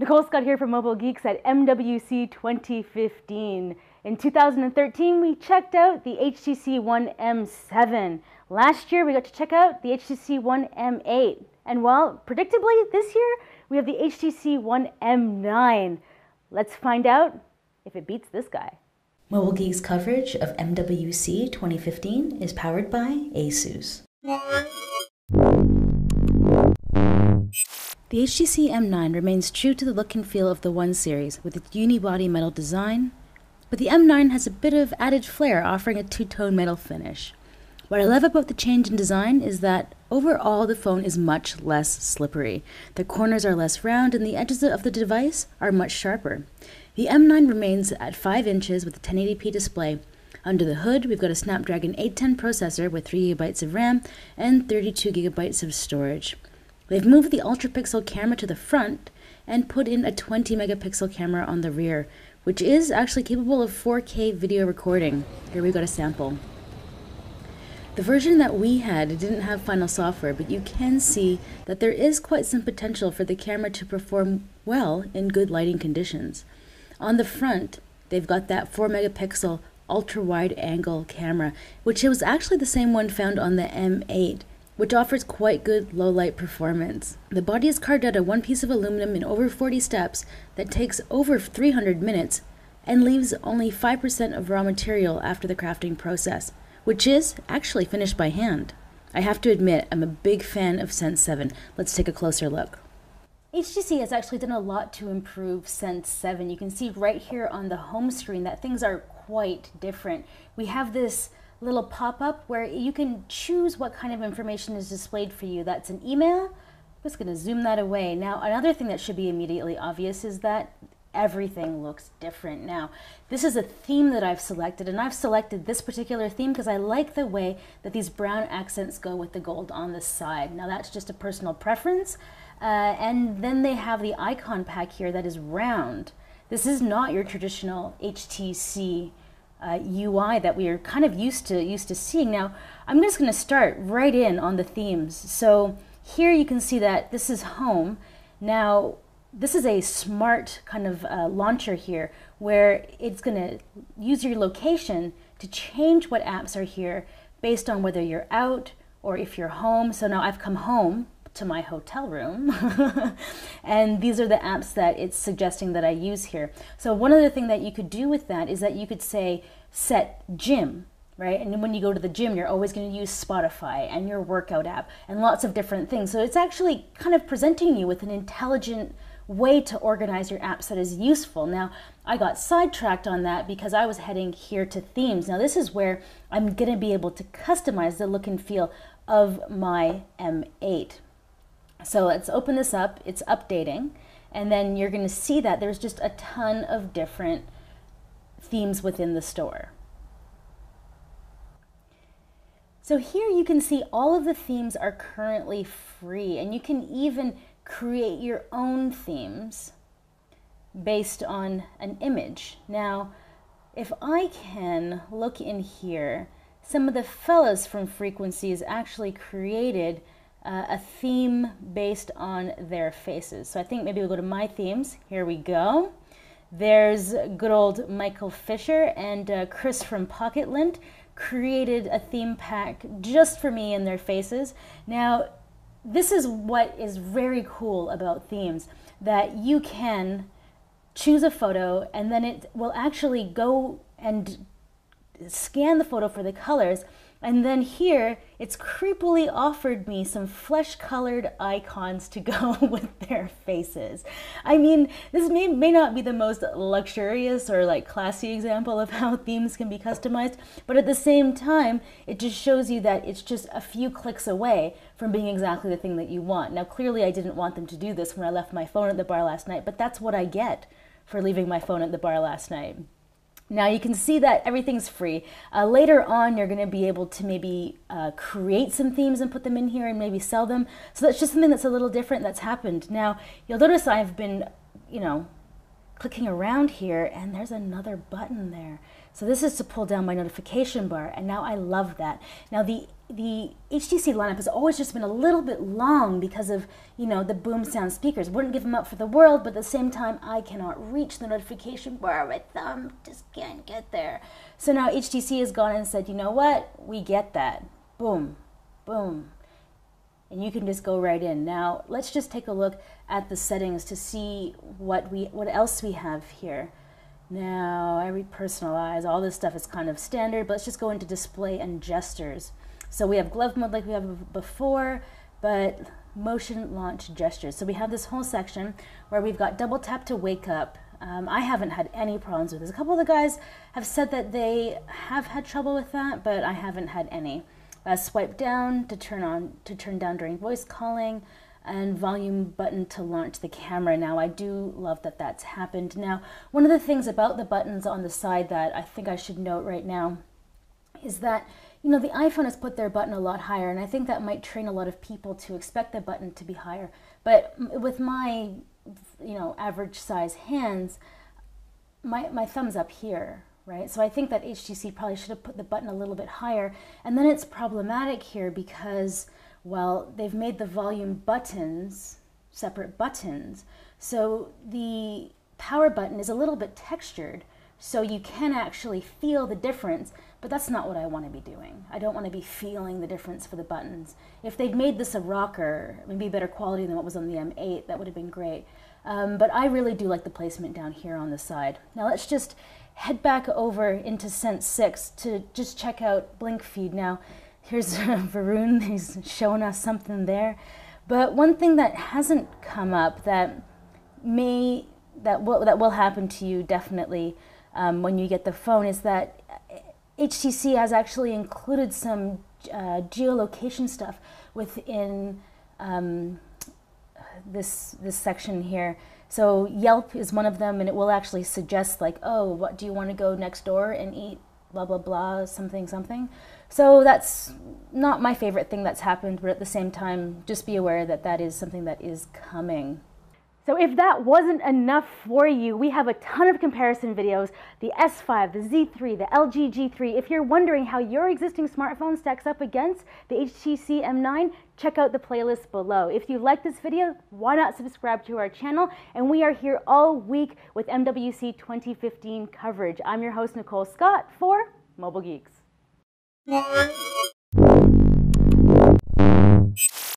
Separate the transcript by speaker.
Speaker 1: Nicole Scott here from Mobile Geeks at MWC 2015. In 2013, we checked out the HTC One M7. Last year, we got to check out the HTC One M8. And well, predictably, this year, we have the HTC One M9. Let's find out if it beats this guy.
Speaker 2: Mobile Geeks coverage of MWC 2015 is powered by ASUS. The HTC M9 remains true to the look and feel of the One series with its unibody metal design, but the M9 has a bit of added flair, offering a two-tone metal finish. What I love about the change in design is that overall the phone is much less slippery. The corners are less round and the edges of the device are much sharper. The M9 remains at 5 inches with a 1080p display. Under the hood, we've got a Snapdragon 810 processor with 3 GB of RAM and 32 GB of storage. They've moved the ultra-pixel camera to the front and put in a 20 megapixel camera on the rear, which is actually capable of 4K video recording. Here we've got a sample. The version that we had didn't have final software, but you can see that there is quite some potential for the camera to perform well in good lighting conditions. On the front, they've got that 4 megapixel ultra-wide angle camera, which was actually the same one found on the M8, which offers quite good low-light performance. The body is carved out of one piece of aluminum in over 40 steps that takes over 300 minutes and leaves only 5% of raw material after the crafting process, which is actually finished by hand. I have to admit, I'm a big fan of Sense 7. Let's take a closer look. HTC has actually done a lot to improve Sense 7. You can see right here on the home screen that things are quite different. We have this little pop-up where you can choose what kind of information is displayed for you. That's an email. I'm just going to zoom that away. Now, another thing that should be immediately obvious is that everything looks different. Now, this is a theme that I've selected, and I've selected this particular theme because I like the way that these brown accents go with the gold on the side. Now, that's just a personal preference. And then they have the icon pack here that is round. This is not your traditional HTC UI that we are kind of used to seeing. Now, I'm just going to start right in on the themes. So here you can see that this is home. Now, this is a smart kind of launcher here where it's going to use your location to change what apps are here based on whether you're out or if you're home. So now I've come home to my hotel room and these are the apps that it's suggesting that I use here. So one other thing that you could do with that is that you could say set gym, right? And when you go to the gym, you're always going to use Spotify and your workout app and lots of different things. So it's actually kind of presenting you with an intelligent way to organize your apps that is useful. Now, I got sidetracked on that because I was heading here to themes. Now, this is where I'm going to be able to customize the look and feel of my M8. So let's open this up. It's updating. And then you're going to see that there's just a ton of different themes within the store. So here you can see all of the themes are currently free, and you can even create your own themes based on an image. Now, if I can look in here, some of the fellas from Frequencies actually created a theme based on their faces. So I think maybe we'll go to My Themes. Here we go. There's good old Michael Fisher and Chris from Pocketland created a theme pack just for me and their faces. Now, this is what is very cool about themes, that you can choose a photo and then it will actually go and scan the photo for the colors. And then here, it's creepily offered me some flesh-colored icons to go with their faces. I mean, this may not be the most luxurious or like classy example of how themes can be customized, but at the same time, it just shows you that it's just a few clicks away from being exactly the thing that you want. Now, clearly, I didn't want them to do this when I left my phone at the bar last night, but that's what I get for leaving my phone at the bar last night. Now you can see that everything's free. Later on, you're going to be able to maybe create some themes and put them in here and maybe sell them. So that's just something that's a little different that's happened. Now, you'll notice I've been, clicking around here, and there's another button there. So this is to pull down my notification bar, and now I love that. Now the HTC lineup has always just been a little bit long because of, you know, the boom sound speakers. Wouldn't give them up for the world, but at the same time, I cannot reach the notification bar. My thumb just can't get there. So now HTC has gone and said, you know what? We get that. Boom, boom. And you can just go right in. Now, let's just take a look at the settings to see what else we have here. Now, I repersonalize. All this stuff is kind of standard, but let's just go into display and gestures. So we have glove mode like we have before, but motion launch gestures. So we have this whole section where we've got double tap to wake up. I haven't had any problems with this. A couple of the guys have said that they have had trouble with that, but I haven't had any. Swipe down to turn down during voice calling, and volume button to launch the camera. Now, I do love that that's happened. Now, one of the things about the buttons on the side that I think I should note right now is that, you know, the iPhone has put their button a lot higher, and I think that might train a lot of people to expect the button to be higher. But with my, you know, average size hands, my thumb's up here, right? So I think that HTC probably should have put the button a little bit higher. And then it's problematic here because, well, they've made the volume buttons separate buttons. So the power button is a little bit textured, so you can actually feel the difference, but that's not what I want to be doing. I don't want to be feeling the difference for the buttons. If they'd made this a rocker, maybe better quality than what was on the M8, that would have been great. But I really do like the placement down here on the side. Now let's just head back over into Sense 6 to just check out Blink Feed. Now here's Varun, he's showing us something there. But one thing that hasn't come up that will happen to you definitely when you get the phone is that HTC has actually included some geolocation stuff within this section here. So Yelp is one of them, and it will actually suggest like, oh, what do you want to go next door and eat blah blah blah something something. So that's not my favorite thing that's happened, but at the same time, just be aware that that is something that is coming.
Speaker 1: So if that wasn't enough for you, we have a ton of comparison videos, the S5, the Z3, the LG G3. If you're wondering how your existing smartphone stacks up against the HTC M9, check out the playlist below. If you like this video, why not subscribe to our channel? And we are here all week with MWC 2015 coverage. I'm your host, Nicole Scott, for Mobile Geeks.